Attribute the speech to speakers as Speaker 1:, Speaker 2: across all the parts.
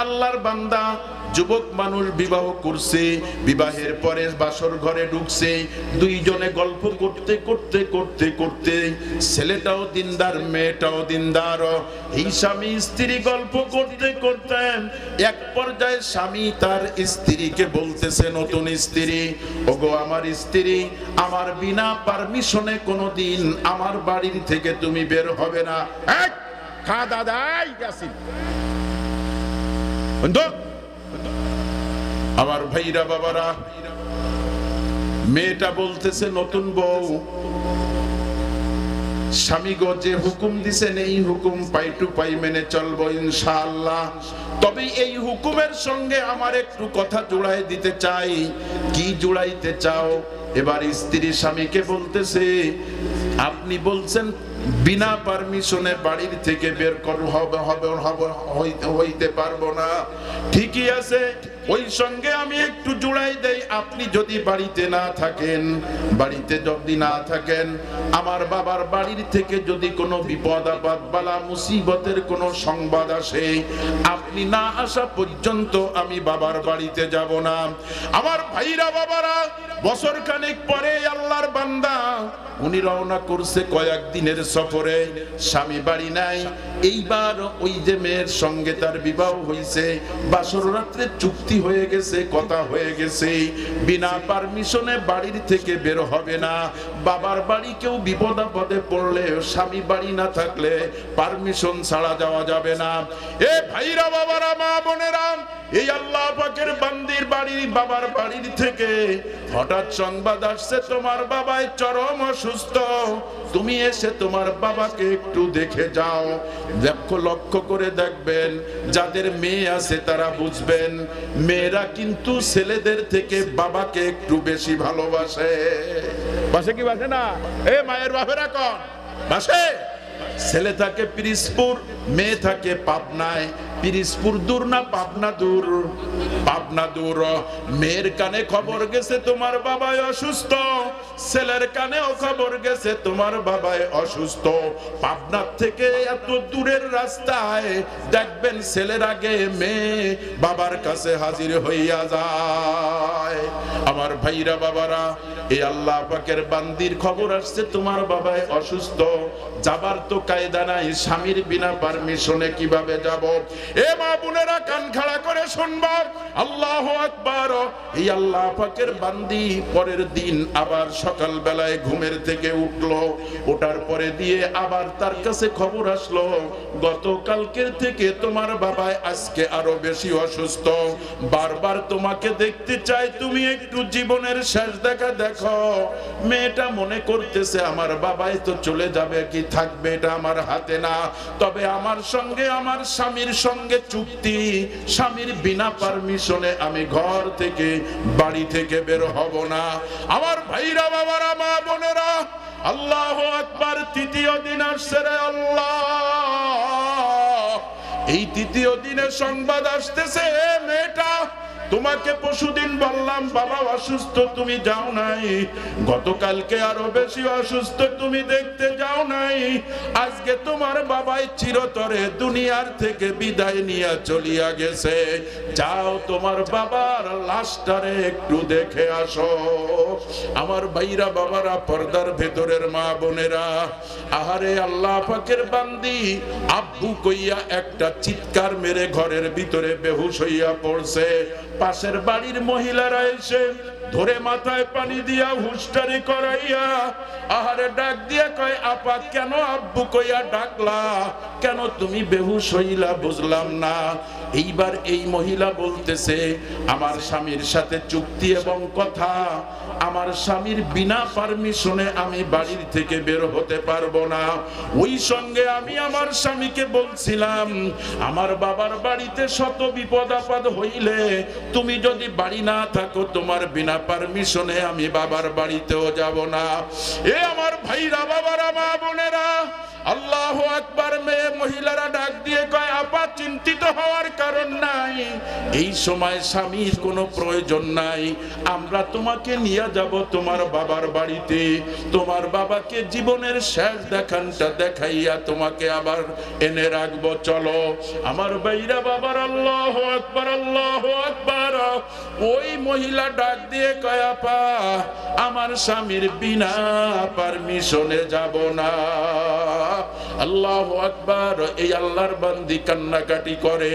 Speaker 1: আল্লাহর বান্দা যুবক মানুষ বিবাহ করছে, বিবাহের পরে বাসর ঘরে ঢুকছে, দুইজনে গল্প করতে করতে করতে করতে ছেলেটাও দিনদার মেয়েটাও দিনদার, এই স্বামী স্ত্রী গল্প করতে করতে এক পর্যায়ে স্বামী তার স্ত্রীকে বলতেছে, নতুন স্ত্রী, ওগো আমার স্ত্রী, আমার বিনা পারমিশনে কোনোদিন আমার বাড়ির থেকে তুমি বের হবে না। খা দাদাই গেছি আমার ভাইরা বাবারা, মেয়েটা বলতেছে, নতুন বউ, স্বামী গো যে হুকুম দিছেন এই হুকুম পাই টু পাই মেনে চলবো ইনশাআল্লাহ, তবে এই হুকুমের সঙ্গে আমার একটু কথা জোড়াই দিতে চাই। কি জোড়াইতে চাও? এবার স্ত্রী স্বামীকে বলতেছে, আপনি বলছেন বিনা পারমিশনে বাড়ির থেকে বের হইতে পারবো না, ঠিকই আছে, ওই সঙ্গে আমি একটু জোড়াই দেই, আপনি যদি বাড়িতে না থাকেন, বাড়িতে যদি না থাকেন, আমার বাবার বাড়ির থেকে যদি কোনো বিপদ আপদ বালা মুসিবতের কোনো সংবাদ আসে, আপনি না আসা পর্যন্ত আমি বাবার বাড়িতে যাব না। আমার ভাইরা বাবারা, বছর খানেক পরে আল্লাহর বান্দা উনি রওনা করছে কয়েকদিনের সফরে, স্বামী বাড়ি নাই। এইবার ওই যে মেয়ের সঙ্গে তার বিবাহ হয়েছে, বাসর রাত্রে চুক্তি হয়ে গেছে, কথা হয়ে গেছে, বিনা পারমিশনে বাড়ির থেকে বের হবে না। বাবার বাড়ি কেউ বিপদ আপদে পড়লে, স্বামী বাড়ি না থাকলে পারমিশন ছাড়া যাওয়া যাবে না। এ ভাইরা বাবারা, মা বোনেরা, এই আল্লাহ পাকের বান্দির বাড়ির বাবার বাড়ির থেকে হঠাৎ সংবাদ আসছে, তোমার বাবাই চরম অসুস্থ, তুমি এসে তোমার বাবাকে একটু দেখে যাও। লক্ষ্য করে দেখবেন, যাদের মেয়ে আছে তারা বুঝবেন, মেয়েরা কিন্তু ছেলেদের থেকে বাবাকে একটু বেশি ভালোবাসে। বাসে কি বাসে না? এ মায়ের বাপেরা কোন বাসে? ছেলে থাকে পিরিজপুর, মেয়ে থাকে পাবনায়। পিরিজপুর দূর না পাবনা দূর? পাবনা দূর। মেয়ের কানে খবর গেছে তোমার বাবাই অসুস্থ, ছেলের কানেও খবর গেছে তোমার বাবাই অসুস্থ। পাবনার থেকে এত দূরের রাস্তায় দেখবেন ছেলের আগে মেয়ে বাবার কাছে হাজির হইয়া যায়। আমার ভাইরা বাবারা, এই আল্লাহ পাকের বান্দির খবর আসছে তোমার বাবাই অসুস্থ, যাবার তো কায়দা নাই, স্বামীর বিনা পারমিশনে কিভাবে যাব? এ মা বোনেরা, কান খাড়া করে শুনবা, আল্লাহু আকবার। এই আল্লাহ পাকের বান্দি পরের দিন আবার সকাল বেলায় ঘুমের থেকে উঠলো, ওঠার পরে দিয়ে আবার তার কাছে খবর আসলো, গতকালকের থেকে তোমার বাবাই আজকে আরো বেশি অসুস্থ, বারবার তোমাকে দেখতে চাই, তুমি একটু জীবনের শেষ দেখা দেখো। মেয়েটা মনে করতেছে, আমার বাবাই তো চলে যাবে, কি থাকবে এটা আমার হাতে না, তবে আমার সঙ্গে আমার স্বামীর সঙ্গে চুক্তি, স্বামীর বিনা পারমিশনে আমি ঘর থেকে বাড়ি থেকে বের হব না। আমার ভাইরা বাবারা, মা বোনেরা, আল্লাহু আকবার। তৃতীয় দিন আসছে রে আল্লাহ, এই তৃতীয় দিনে সংবাদ আসতেছে, মেয়েটা তোমাকে পরশুদিন বললাম বাবা অসুস্থ, তুমি যাও নাই, গতকালকে আরো বেশি অসুস্থ, তুমি দেখতে যাও নাই, আজকে তোমার বাবাই চিরতরে দুনিয়ার থেকে বিদায় নিয়ে চলিয়া গেছে, যাও তোমার বাবার লাশটারে একটু দেখে আসো। আমার ভাইরা বাবারা, পর্দার ভেতরের মা বোনেরা, আহারে আল্লাহ পাকের বান্দি আব্বু কইয়া একটা চিৎকার মেরে ঘরের ভিতরে বেহুশ হইয়া পড়ছে। পাশের বাড়ির মহিলারা এসে ধরে মাথায় পানি দিয়া হুঁশটারি করাইয়া আহারে ডাক দিয়া কয়, আপা কেন আব্বু কইয়া ডাকলা, কেন তুমি বেহুশ হইলা, বুঝলাম না। এইবার এই মহিলা বলতেছে, আমার স্বামীর সাথে চুক্তি এবং কথা, আমার স্বামীর বিনা পারমিশনে আমি বাড়ির থেকে বের হতে পারবো না। ওই সঙ্গে আমি আমার স্বামীকে বলছিলাম, আমার বাবার বাড়িতে শত বিপদ আপদ হইলে তুমি যদি বাড়ি না থাকো, তোমার বিনা পারমিশনে আমি বাবার বাড়িতেও যাব না। এ আমার ভাইরা বাবারা, মা বোনেরা, আল্লাহু আকবার। মেয়ে মহিলারা ডাক দিয়ে কয়, আপা চিন্তিত হওয়ার কারণ নাই, এই সময় স্বামীর কোনো প্রয়োজন নাই, আমরা তোমাকে নিয়ে যাব তোমার বাবার বাড়িতে, তোমার বাবাকে জীবনের শেষ দেখানটা দেখাইয়া তোমাকে আবার এনে রাখবো, চলো। আমার ভাইরা বাবার আল্লাহু আকবার, আল্লাহু আকবার। ওই মহিলা ডাক দিয়ে কয়, আপা আমার স্বামীর বিনা পারমিশনে যাব না। আল্লাহু আকবার। এই আল্লাহর বান্দি কান্নাকাটি করে,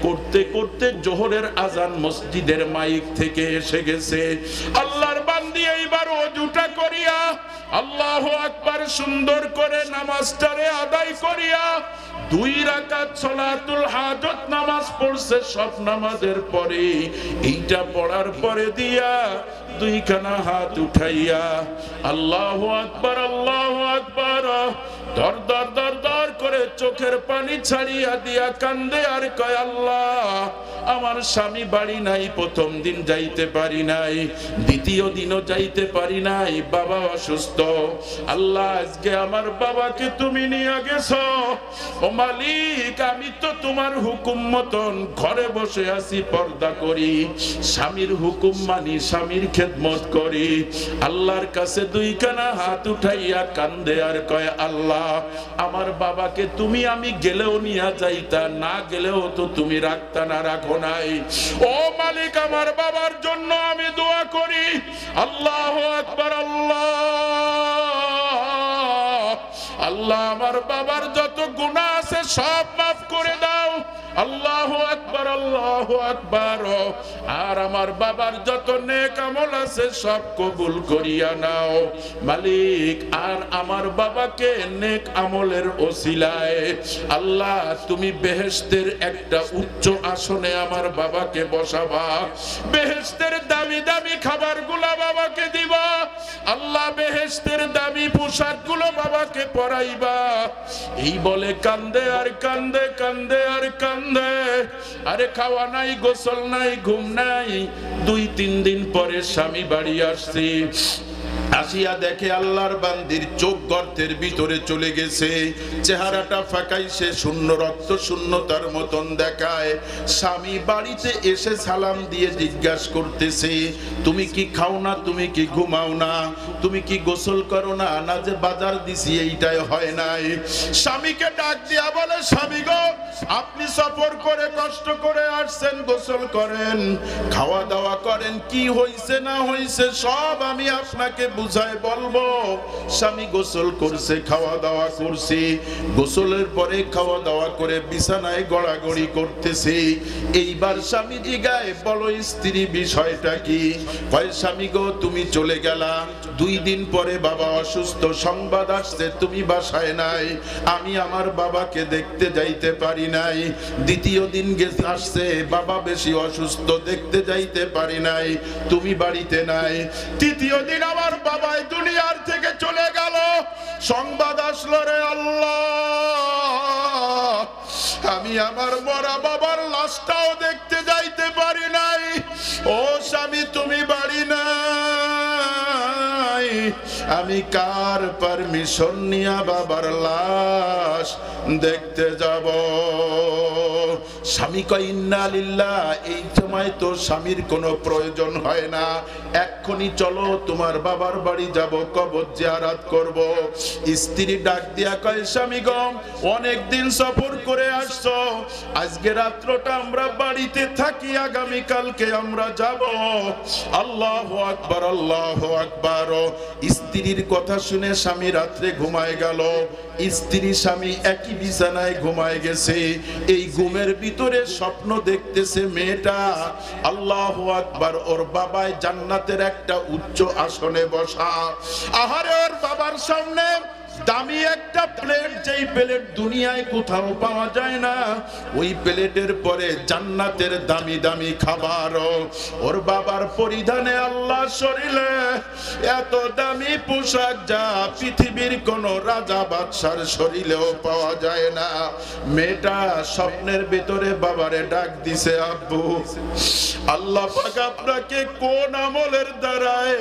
Speaker 1: করতে করতে জোহরের আজান মসজিদের মাইক থেকে এসে গেছে। আল্লাহর বান্দি এইবার ওযুটা করিয়া আল্লাহু আকবার সুন্দর করে নামাজটারে আদায় করিয়া 2 রাকাত সালাতুল হাজত নামাজ পড়ছে। সব নামাজের পরে এইটা পড়ার পরে দিয়া 2 খানা হাত উঠাইয়া আল্লাহু আকবার, আল্লাহু আকবার দর দর দর দর করে চোখের পানি ছাড়িয়া দিয়া কান্দে আর কয়, আল্লাহ আমার স্বামী বাড়ি নাই, প্রথম দিন যাইতে পারি নাই, দ্বিতীয় দিনও যাইতে পারি নাই, বাবা অসুস্থ, আল্লাহ আজকে আমার বাবাকে তুমি নিয়ে গেছো, ও মালিক আমি তো তোমার হুকুম মতন ঘরে বসে আছি, পর্দা করি, স্বামীর হুকুম মানি, স্বামীর খেদমত করি। আল্লাহর কাছে 2 খানা হাত উঠাইয়া কান্দে আর কয়, আল্লাহ আমার বাবাকে তুমি আমি গেলেও নিয়ে যাইতা, না গেলেও তো তুমি রাখতা না, রাখো নাই। ও মালিক আমার বাবার জন্য আমি দোয়া করি। আল্লাহু আকবার, আল্লাহ আল্লাহ আমার বাবার যত গুনাহ আছে সব মাফ করে দাও। আল্লাহু আকবার, আল্লাহু আকবার। আর আমার বাবার যত নেক আমল আছে সব কবুল করিয়া নাও মালিক। আর আমার বাবাকে নেক আমলের ওসিলায় আল্লাহ তুমি বেহেশতের একটা উচ্চ আসনে আমার বাবাকে বসাবা, বেহেশতের দামি দামি খাবারগুলো বাবাকে দিবা, আল্লাহ বেহেশতের দামি পোশাকগুলো বাবাকে পরাইবা। এই বলে কান্দে আর কান্দে, কান্দে আর কান্দে। আরে খাওয়া নাই, গোসল নাই, ঘুম নাই। 2-3 দিন পরে স্বামী বাড়ি আসছে, আসিয়া দেখে আল্লাহর বান্দির চোখ গর্তের ভিতরে চলে গেছে, চেহারাটা ফাঁকাইছে, শূন্য রক্ত শূন্যতার মতন দেখায়। স্বামী বাড়িতে এসে সালাম দিয়ে জিজ্ঞাসা করতেছে, তুমি কি খাও না, তুমি কি ঘুমাও না, তুমি কি গোসল করো না, না যে বাজার দিছি এইটাই হয় নাই। স্বামীকে ডাক দিয়া বলে, স্বামী গো আপনি সফর করে কষ্ট করে আসছেন, গোসল করেন, খাওয়া দাওয়া করেন, কি হইছে না হইছে সব আমি আপনাকে বুঝায় বলবো। স্বামী গোসল করছে, খাওয়া দাওয়া করছে, গোসলের পরে খাওয়া দাওয়া করে বিছানায় গড়াগড়ি করতেছে। এইবার স্বামী জিগায়, বলো স্ত্রী বিষয়টা কি? কয়, স্বামী গো তুমি চলে গেলা, 2 দিন পরে বাবা অসুস্থ, সংবাদ আসছে তুমি বাসায় নাই, আমি আমার বাবাকে দেখতে যাইতে পারি নাই। দ্বিতীয় দিন আসছে বাবা বেশি অসুস্থ, দেখতে যাইতে পারি নাই, তুমি বাড়িতে নাই। তৃতীয় দিন আমার বাবাই দুনিয়ার থেকে চলে গেল, সংবাদ আসলো, রে আল্লাহ আমি আমার মরা বাবার লাশটাও দেখতে যাইতে পারি নাই। ও স্বামী তুমি বাড়ি নাই, আমি কার পারমিশন নিয়া বাবার লাশ দেখতে যাব? স্বামী কয়, ইন্না লিল্লাহ। এই সময় তো স্বামীর কোনো প্রয়োজন হয় না, এক্ষুনি চলো তোমার বাবার বাড়ি যাব, কবর জিয়ারত করব। স্ত্রী ডাক দিয়া কয়, স্বামী গো অনেক দিন সফর করে আসছো, আজকে রাত্রটা আমরা বাড়িতে থাকি, আগামী কালকে আমরা যাব। আল্লাহু আকবার, আল্লাহু আকবার। স্ত্রীর কথা শুনে স্বামী রাত্রে ঘুমায় গেল, স্ত্রী স্বামী একই বিছানায় ঘুমায় গেছে। এই ঘুমের ভিতরে স্বপ্ন দেখতেছে মেয়েটা, আল্লাহু আকবার, ওর বাবাই জান্নাতের একটা উচ্চ আসনে বসা। আহারে ওর বাবার সামনে দামি একটা প্লেট, যেই প্লেট দুনিয়ায় কোথাও পাওয়া যায় না, ওই প্লেটের পরে জান্নাতের দামি দামি খাবার। ওর বাবার পরিধানে আল্লাহ শরীরে এত দামি পোশাক যা পৃথিবীর কোন রাজা বাদশার শরীরেও পাওয়া যায় না। মেয়েটা স্বপ্নের ভিতরে বাবারে ডাক দিছে, আব্বু আল্লাহ পাক আপনাকে কোন আমলের দ্বারায়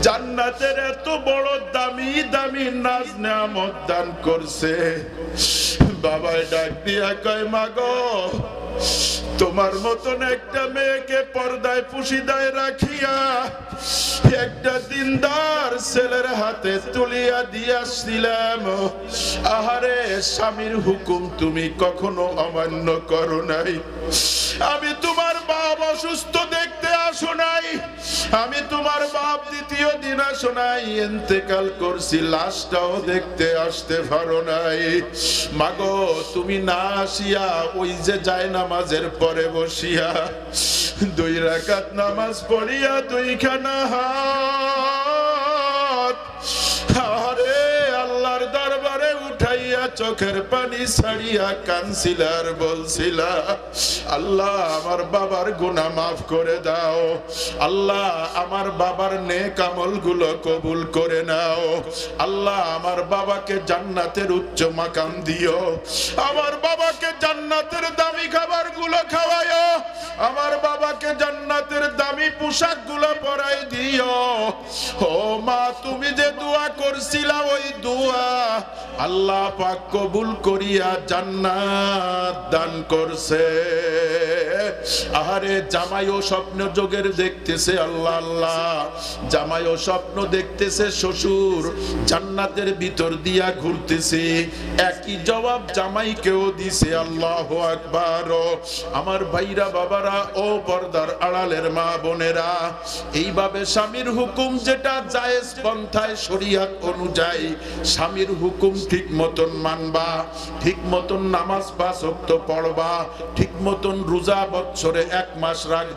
Speaker 1: জান্নাতের এত বড় দামি দামি নাজ নেয়ামত দান করছে। বাবাই ডাক দিয়া কয়, মা গো, তোমার মতন একটা মেয়েকে পর্দায় পুশিদায় রাখিয়া একটা দিনদার ছেলের হাতে তুলিয়া দিয়াছিলাম। আহারে, স্বামীর হুকুম তুমি কখনো অমান্য করো নাই। আমি তোমার বাপ অসুস্থ দেখতে আসো নাই, আমি তোমার বাপ দ্বিতীয় দিন আসো নাই, ইন্তেকাল করছি, লাশটাও দেখতে আসতে পারো নাই। মাগো, তুমি না আসিয়া ওই যে যায় নামাজের পরে বসিয়া 2 রাকাত নামাজ পড়িয়া 2খানা হাত আরে আল্লাহর দরবারে উঠাইয়া চোখের পানি ছাড়িয়া কানছিলার, বলছিলা, আল্লাহ আমার বাবার গুনাহ মাফ করে দাও, আল্লাহ আমার বাবার নেক আমলগুলো কবুল করে নাও, আল্লাহ আমার বাবাকে জান্নাতের উচ্চ মাকাম দিও, আমার বাবাকে জান্নাতের দামি খাবারগুলো খাওয়ায়ো, আমার বাবাকে জান্নাতের দামি পোশাকগুলো পরাই দিও। ও মা, তুমি যে দোয়া করছিলা ওই দোয়া আল্লাহ পাক কবুল করিয়া জান্নাত দান করছে। আহারে, জামাইও স্বপ্ন যোগের দেখতেছে, আল্লাহ আল্লাহ, জামাইও স্বপ্ন দেখতেছে শ্বশুর জান্নাতের ভিতর দিয়া ঘুরতেছে। একই জবাব জামাইকেও দিছে। আল্লাহু আকবার। আমার ভাইরা, বাবারা, ও পর্দার আড়ালের মা বোনেরা, এইভাবে স্বামীর হুকুম যেটা জায়েজ পন্থায় শরীয়ত অনুযায়ী স্বামীর হুকুম ঠিক মতন মানবা, ঠিক মতন নামাজ 5 ওয়াক্ত পড়বা, ঠিক মতন রোজা বছরে 1 মাস রাখবা।